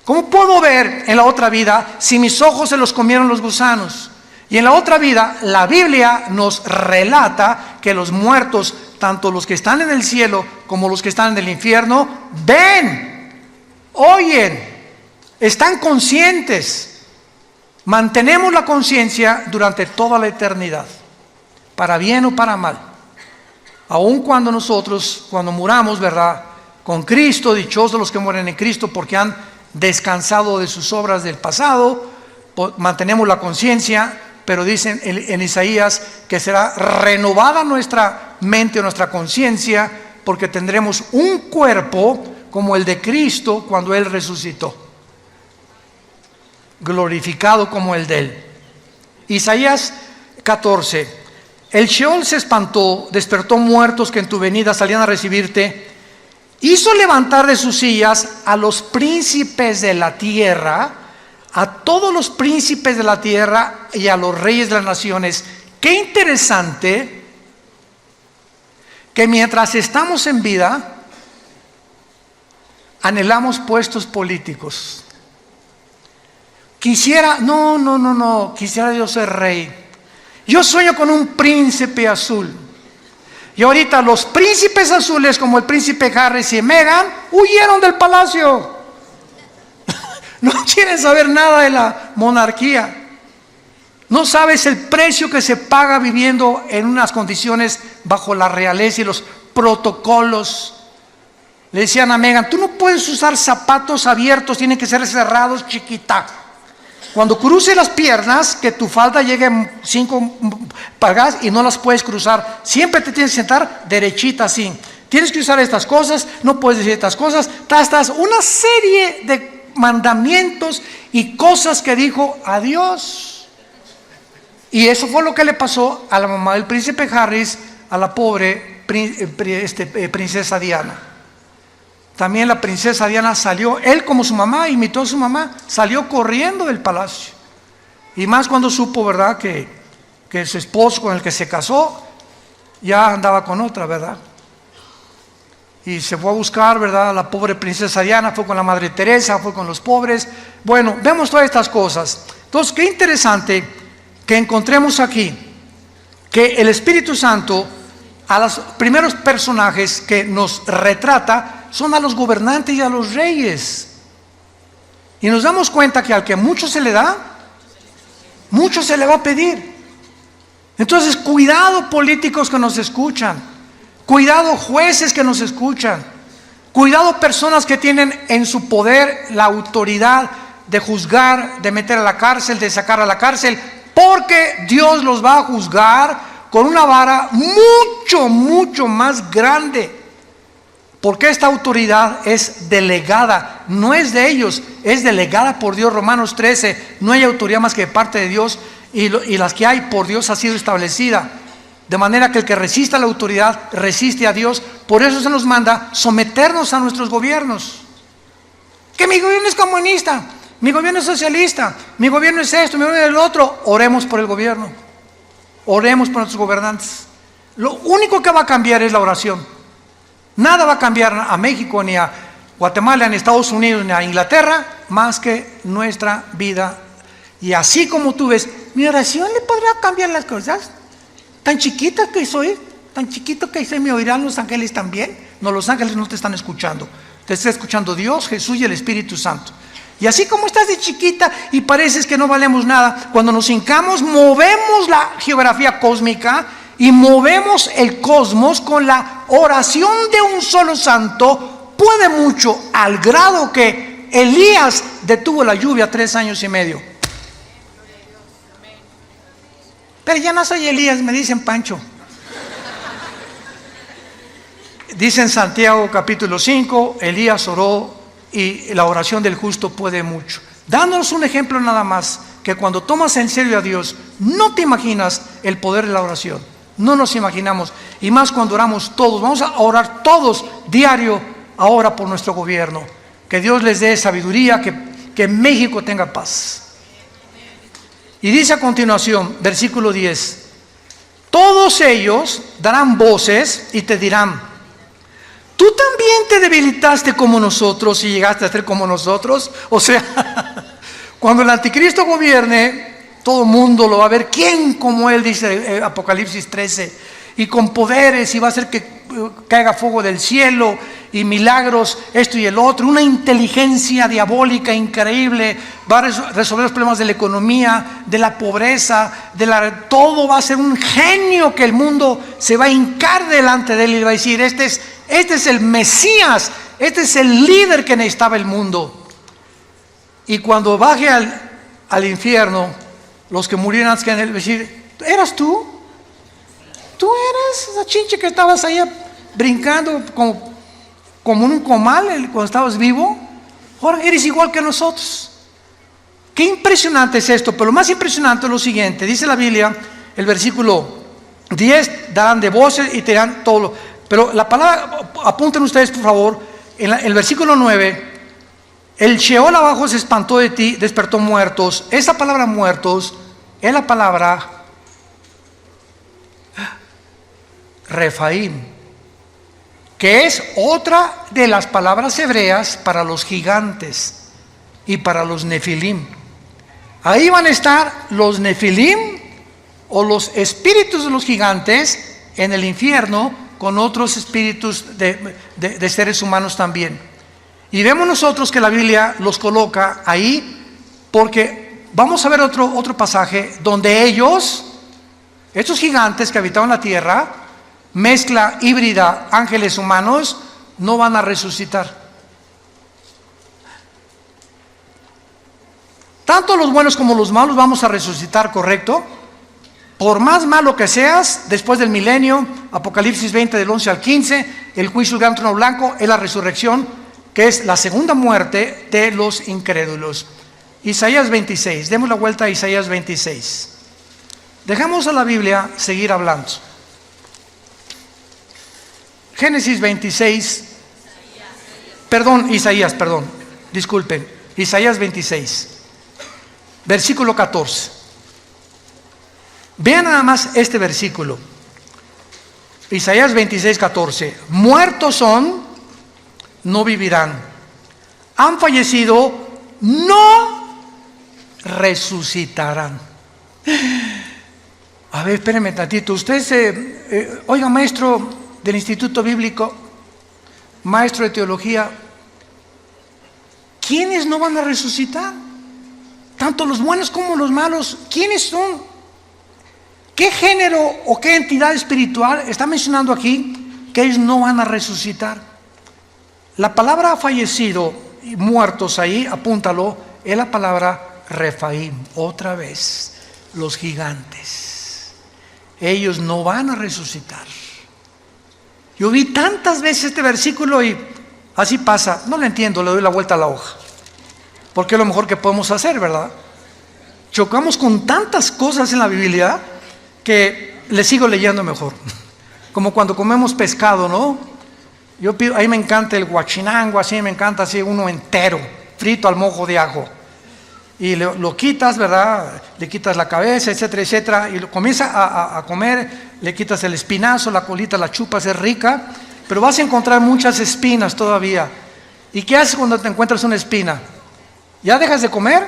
¿Cómo puedo ver en la otra vida si mis ojos se los comieron los gusanos? Y en la otra vida, la Biblia nos relata que los muertos, tanto los que están en el cielo como los que están en el infierno, ven, oyen, están conscientes. Mantenemos la conciencia durante toda la eternidad, para bien o para mal. Aun cuando nosotros, cuando muramos, ¿verdad?, con Cristo, dichosos los que mueren en Cristo porque han descansado de sus obras del pasado, mantenemos la conciencia, pero dicen en Isaías que será renovada nuestra mente o nuestra conciencia, porque tendremos un cuerpo como el de Cristo cuando Él resucitó, glorificado como el de Él. Isaías 14: el Sheol se espantó, despertó muertos que en tu venida salían a recibirte, hizo levantar de sus sillas a los príncipes de la tierra, a todos los príncipes de la tierra y a los reyes de las naciones. Qué interesante que mientras estamos en vida anhelamos puestos políticos. Quisiera yo ser rey. Yo sueño con un príncipe azul. Y ahorita los príncipes azules, como el príncipe Harris y Meghan, huyeron del palacio. No quieren saber nada de la monarquía. No sabes el precio que se paga viviendo en unas condiciones bajo la realeza y los protocolos. Le decían a Meghan: tú no puedes usar zapatos abiertos, tienen que ser cerrados, chiquita. Cuando cruces las piernas, que tu falda llegue 5 pulgadas y no las puedes cruzar. Siempre te tienes que sentar derechita así. Tienes que usar estas cosas, no puedes decir estas cosas. Una serie de mandamientos y cosas que dijo a Dios. Y eso fue lo que le pasó a la mamá del príncipe Harris, a la pobre princesa Diana. También la princesa Diana salió, él como su mamá, imitó a su mamá, salió corriendo del palacio. Y más cuando supo, ¿verdad?, que su esposo con el que se casó ya andaba con otra, ¿verdad? Y se fue a buscar, ¿verdad?, a la pobre princesa Diana, fue con la Madre Teresa, fue con los pobres. Bueno, vemos todas estas cosas. Entonces, qué interesante que encontremos aquí que el Espíritu Santo, a los primeros personajes que nos retrata, son a los gobernantes y a los reyes. Y nos damos cuenta que al que mucho se le da, mucho se le va a pedir. Entonces, cuidado políticos que nos escuchan, cuidado jueces que nos escuchan, cuidado personas que tienen en su poder la autoridad de juzgar, de meter a la cárcel, de sacar a la cárcel, porque Dios los va a juzgar con una vara mucho más grande. Porque esta autoridad es delegada, no es de ellos, es delegada por Dios. Romanos 13, no hay autoridad más que de parte de Dios, y las que hay por Dios ha sido establecida. De manera que el que resista a la autoridad resiste a Dios. Por eso se nos manda someternos a nuestros gobiernos. Que mi gobierno es comunista, mi gobierno es socialista, mi gobierno es esto, mi gobierno es el otro. Oremos por el gobierno, oremos por nuestros gobernantes. Lo único que va a cambiar es la oración. Nada va a cambiar a México, ni a Guatemala, ni a Estados Unidos, ni a Inglaterra, más que nuestra vida. Y así como tú ves, mi oración le podrá cambiar las cosas. Tan chiquita que soy, tan chiquito que soy, ¿me oirán los ángeles también? No, los ángeles no te están escuchando. Te está escuchando Dios, Jesús y el Espíritu Santo. Y así como estás de chiquita y pareces que no valemos nada, cuando nos hincamos, movemos la geografía cósmica y movemos el cosmos con la oración de un solo santo. Puede mucho, al grado que Elías detuvo la lluvia 3 años y medio. Pero ya no soy Elías, me dicen Pancho. Dice en Santiago capítulo 5, Elías oró y la oración del justo puede mucho. Dándonos un ejemplo nada más, que cuando tomas en serio a Dios, no te imaginas el poder de la oración. No nos imaginamos. Y más cuando oramos todos. Vamos a orar todos diario ahora por nuestro gobierno. Que Dios les dé sabiduría, que México tenga paz. Y dice a continuación, versículo 10. Todos ellos darán voces y te dirán: ¿tú también te debilitaste como nosotros y llegaste a ser como nosotros? O sea, cuando el anticristo gobierne, todo el mundo lo va a ver. ¿Quién como él? Dice Apocalipsis 13. Y con poderes, y va a hacer que caiga fuego del cielo y milagros, esto y el otro. Una inteligencia diabólica increíble. Va a resolver los problemas de la economía, de la pobreza, todo va a ser un genio que el mundo se va a hincar delante de él y va a decir: este es el Mesías, este es el líder que necesitaba el mundo. Y cuando baje al infierno, los que murieran antes que en él, decir: ¿eras tú? ¿Tú eras esa chinche que estabas ahí brincando como en un comal cuando estabas vivo? Ahora eres igual que nosotros. Qué impresionante es esto. Pero lo más impresionante es lo siguiente. Dice la Biblia, el versículo 10, darán de voces y te dirán todo lo. Pero la palabra, apunten ustedes por favor, en el versículo 9, el Sheol abajo se espantó de ti, despertó muertos. Esa palabra muertos es la palabra Refaim, que es otra de las palabras hebreas para los gigantes y para los nefilim. Ahí van a estar los nefilim o los espíritus de los gigantes en el infierno con otros espíritus de seres humanos también. Y vemos nosotros que la Biblia los coloca ahí porque vamos a ver otro pasaje donde estos gigantes que habitaban la tierra, mezcla híbrida, ángeles humanos, no van a resucitar. Tanto los buenos como los malos vamos a resucitar, ¿correcto? Por más malo que seas, después del milenio, Apocalipsis 20 del 11 al 15, el juicio del gran trono blanco es la resurrección, que es la segunda muerte de los incrédulos. Isaías 26, demos la vuelta a Isaías 26. Dejamos a la Biblia seguir hablando. Génesis 26, Isaías 26, versículo 14. Vean nada más este versículo. Isaías 26, 14. Muertos son, no vivirán. Han fallecido, no resucitarán. A ver, espérenme tantito. Usted, oiga, maestro del Instituto Bíblico, maestro de teología, ¿quiénes no van a resucitar? Tanto los buenos como los malos. ¿Quiénes son? ¿Qué género o qué entidad espiritual está mencionando aquí que ellos no van a resucitar? La palabra fallecido y muertos ahí, apúntalo, es la palabra Refaim. Otra vez, los gigantes. Ellos no van a resucitar. Yo vi tantas veces este versículo y así pasa. No lo entiendo, le doy la vuelta a la hoja. Porque es lo mejor que podemos hacer, ¿verdad? Chocamos con tantas cosas en la Biblia que le sigo leyendo mejor. Como cuando comemos pescado, ¿no? Ahí me encanta el guachinango, así me encanta así uno entero, frito al mojo de ajo. Y lo quitas, ¿verdad? Le quitas la cabeza, etcétera, etcétera. Y lo comienza a comer, le quitas el espinazo, la colita, la chupas, es rica. Pero vas a encontrar muchas espinas todavía. ¿Y qué haces cuando te encuentras una espina? ¿Ya dejas de comer?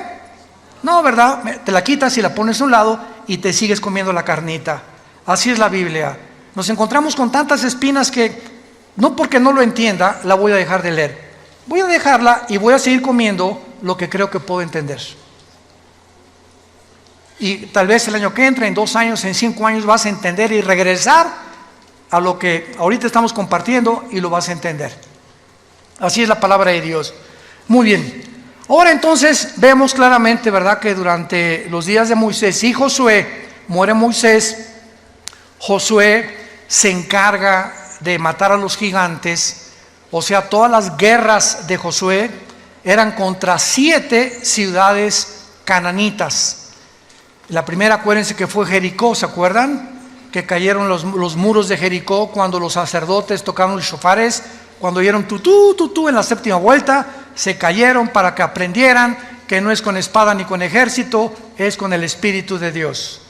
No, ¿verdad? Te la quitas y la pones a un lado y te sigues comiendo la carnita. Así es la Biblia. Nos encontramos con tantas espinas que no porque no lo entienda la voy a dejar de leer. Voy a dejarla y voy a seguir comiendo lo que creo que puedo entender. Y tal vez el año que entra, en 2 años, en 5 años vas a entender y regresar a lo que ahorita estamos compartiendo y lo vas a entender. Así es la palabra de Dios. Muy bien. Ahora entonces vemos claramente, ¿verdad?, que durante los días de Moisés y Josué muere Moisés, Josué se encarga de matar a los gigantes. O sea, todas las guerras de Josué eran contra 7 ciudades cananitas. La primera, acuérdense que fue Jericó, ¿se acuerdan? Que cayeron los muros de Jericó cuando los sacerdotes tocaron los shofares, cuando oyeron tutú, tutú en la 7ª vuelta, se cayeron para que aprendieran que no es con espada ni con ejército, es con el Espíritu de Dios.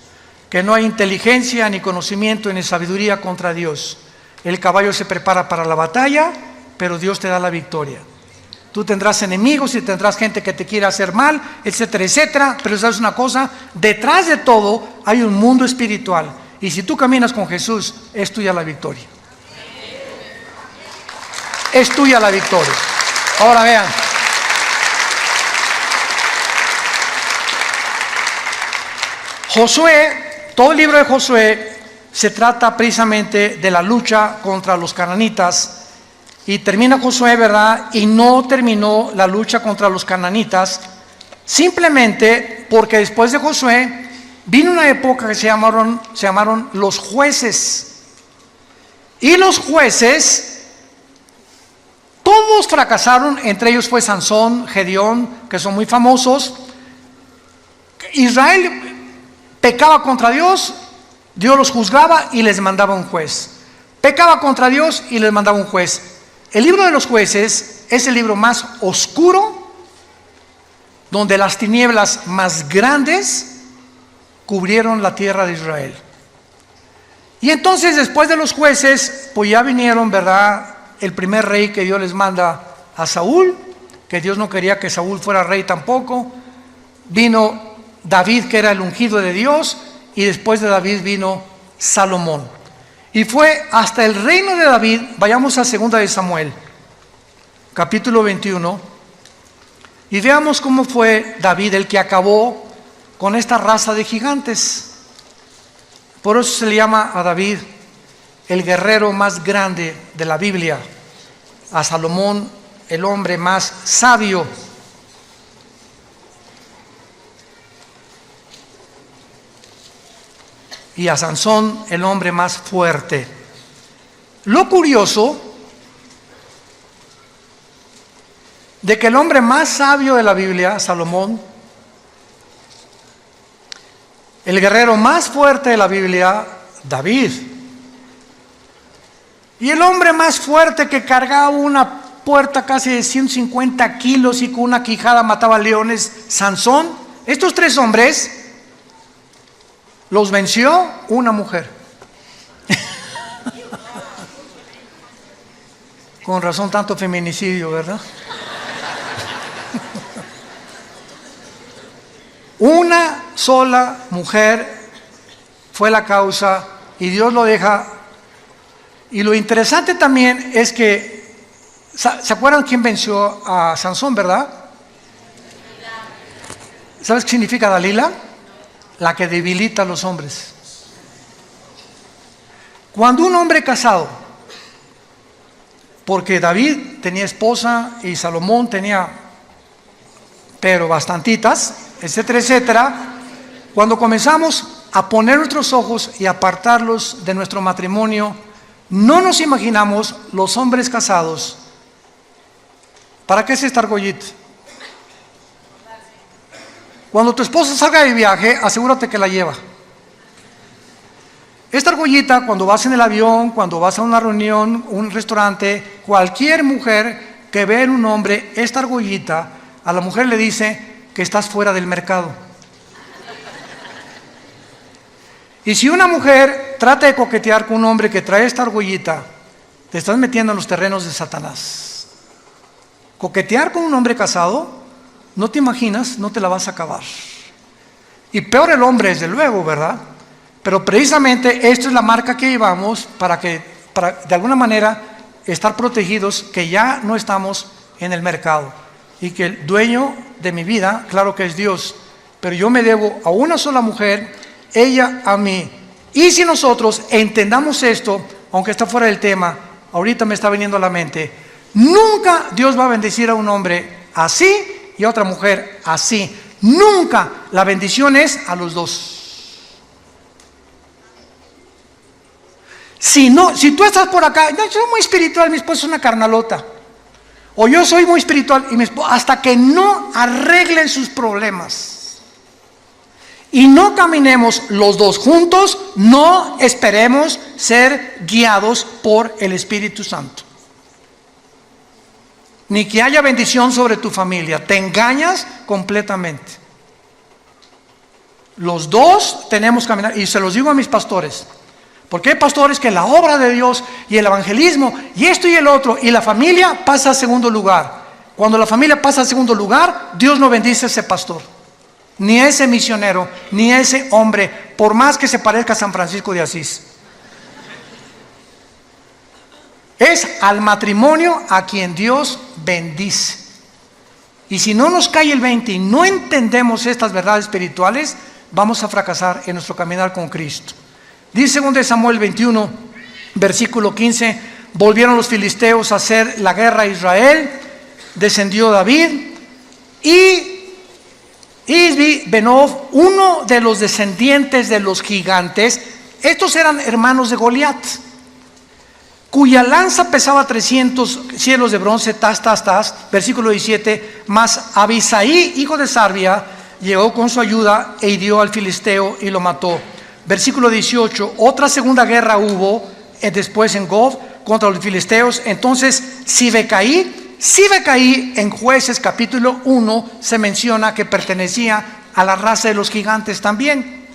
Que no hay inteligencia ni conocimiento ni sabiduría contra Dios. El caballo se prepara para la batalla, pero Dios te da la victoria. Tú tendrás enemigos y tendrás gente que te quiere hacer mal, etcétera, etcétera. Pero sabes una cosa, detrás de todo hay un mundo espiritual. Y si tú caminas con Jesús, es tuya la victoria. Es tuya la victoria. Ahora vean. Josué, todo el libro de Josué se trata precisamente de la lucha contra los cananitas. Y termina Josué, ¿verdad? Y no terminó la lucha contra los cananitas, simplemente porque después de Josué vino una época que se llamaron los jueces. Y los jueces, todos fracasaron, entre ellos fue Sansón, Gedeón, que son muy famosos. Israel pecaba contra Dios, Dios los juzgaba y les mandaba un juez. Pecaba contra Dios y les mandaba un juez. El libro de los jueces es el libro más oscuro, donde las tinieblas más grandes cubrieron la tierra de Israel. Y entonces después de los jueces, pues ya vinieron, ¿verdad?, el primer rey que Dios les manda a Saúl, que Dios no quería que Saúl fuera rey tampoco. Vino David, que era el ungido de Dios, y después de David vino Salomón. Y fue hasta el reino de David. Vayamos a 2 de Samuel, capítulo 21, y veamos cómo fue David el que acabó con esta raza de gigantes. Por eso se le llama a David el guerrero más grande de la Biblia, a Salomón el hombre más sabio. Y a Sansón el hombre más fuerte. Lo curioso de que el hombre más sabio de la Biblia, Salomón, el guerrero más fuerte de la Biblia, David, y el hombre más fuerte que cargaba una puerta casi de 150 kilos y con una quijada mataba leones, Sansón. Estos 3 hombres los venció una mujer. Con razón tanto feminicidio, ¿verdad? Una sola mujer fue la causa y Dios lo deja. Y lo interesante también es que, ¿se acuerdan quién venció a Sansón, verdad? ¿Sabes qué significa Dalila? La que debilita a los hombres. Cuando un hombre casado, porque David tenía esposa y Salomón tenía, pero bastantitas, etcétera, etcétera, cuando comenzamos a poner nuestros ojos y apartarlos de nuestro matrimonio, no nos imaginamos los hombres casados. ¿Para qué es esta argollita? Cuando tu esposa salga de viaje, asegúrate que la lleva. Esta argollita, cuando vas en el avión, cuando vas a una reunión, un restaurante, cualquier mujer que ve en un hombre esta argollita, a la mujer le dice que estás fuera del mercado. Y si una mujer trata de coquetear con un hombre que trae esta argollita, te estás metiendo en los terrenos de Satanás. Coquetear con un hombre casado, no te imaginas, no te la vas a acabar. Y peor el hombre, desde luego, ¿verdad? Pero precisamente esto es la marca que llevamos para de alguna manera estar protegidos, que ya no estamos en el mercado. Y que el dueño de mi vida, claro que es Dios, pero yo me debo a una sola mujer, ella a mí. Y si nosotros entendamos esto, aunque está fuera del tema, ahorita me está viniendo a la mente, nunca Dios va a bendecir a un hombre así y a otra mujer así. Nunca. La bendición es a los dos. Si tú estás por acá, no, yo soy muy espiritual, mi esposa es una carnalota. O yo soy muy espiritual y mi esposa, hasta que no arreglen sus problemas y no caminemos los dos juntos, no esperemos ser guiados por el Espíritu Santo. Ni que haya bendición sobre tu familia, te engañas completamente. Los dos tenemos que caminar, y se los digo a mis pastores, porque hay pastores que la obra de Dios y el evangelismo y esto y el otro y la familia pasa a segundo lugar. Cuando la familia pasa a segundo lugar, Dios no bendice a ese pastor, ni a ese misionero, ni a ese hombre, por más que se parezca a San Francisco de Asís. Es al matrimonio a quien Dios bendice. Y si no nos cae el 20 y no entendemos estas verdades espirituales, vamos a fracasar en nuestro caminar con Cristo. Dice 2 Samuel 21, versículo 15, volvieron los filisteos a hacer la guerra a Israel, descendió David y Isbi Benob, uno de los descendientes de los gigantes, estos eran hermanos de Goliat, cuya lanza pesaba 300 cielos de bronce, versículo 17, mas Abisai, hijo de Sarbia, llegó con su ayuda e hirió al filisteo y lo mató. Versículo 18, otra segunda guerra hubo después en Gob contra los filisteos. Entonces Sibecaí en Jueces capítulo 1 se menciona que pertenecía a la raza de los gigantes también.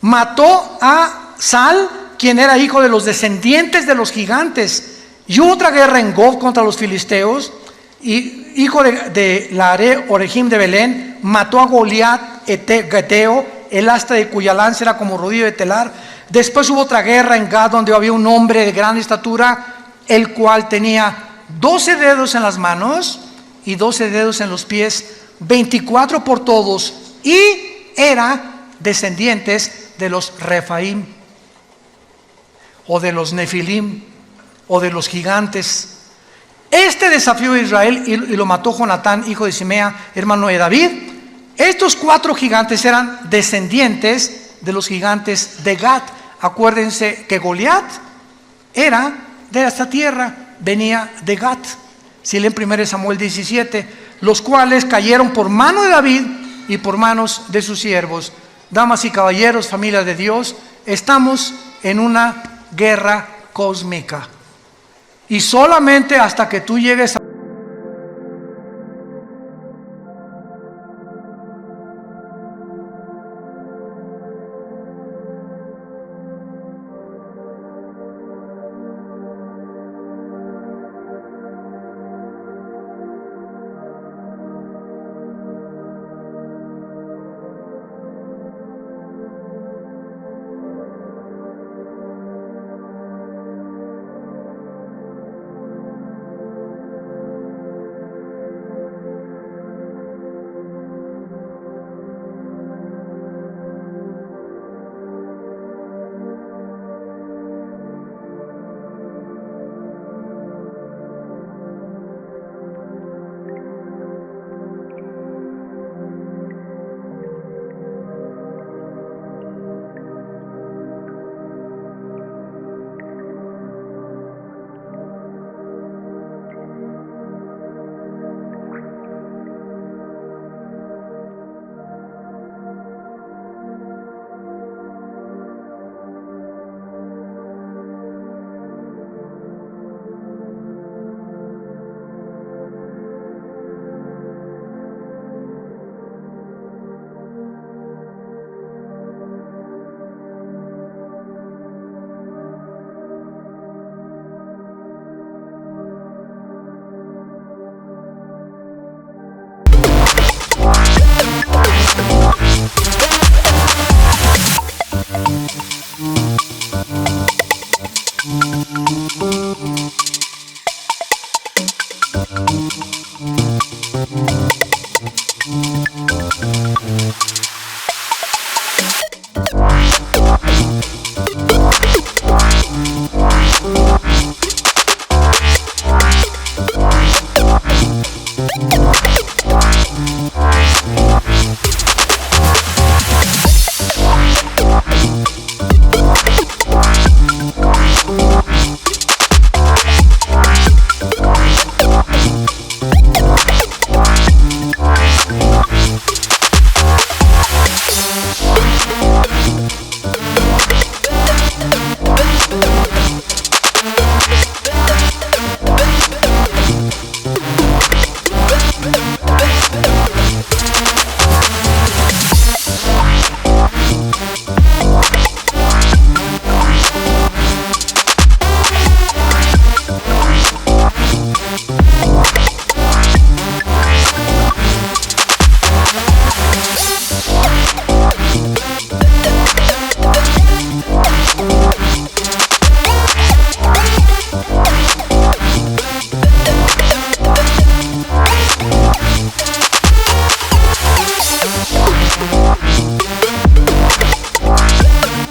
Mató a Sal, quien era hijo de los descendientes de los gigantes. Y hubo otra guerra en Gob contra los filisteos, y hijo de Laare Orejim de Belén, mató a Goliat Geteo, el asta de cuya lanza era como rodillo de telar. Después hubo otra guerra en Gad, donde había un hombre de gran estatura, el cual tenía 12 dedos en las manos y 12 dedos en los pies, 24 por todos, y era descendientes de los Refaim, o de los Nefilim, o de los gigantes. Este desafió a Israel y lo mató Jonatán, hijo de Simea, hermano de David. Estos 4 gigantes eran descendientes de los gigantes de Gad. Acuérdense que Goliat era de esta tierra, venía de Gad. Si leen 1 Samuel 17, los cuales cayeron por mano de David y por manos de sus siervos. Damas y caballeros, familia de Dios, estamos en una guerra cósmica. Y solamente hasta que tú llegues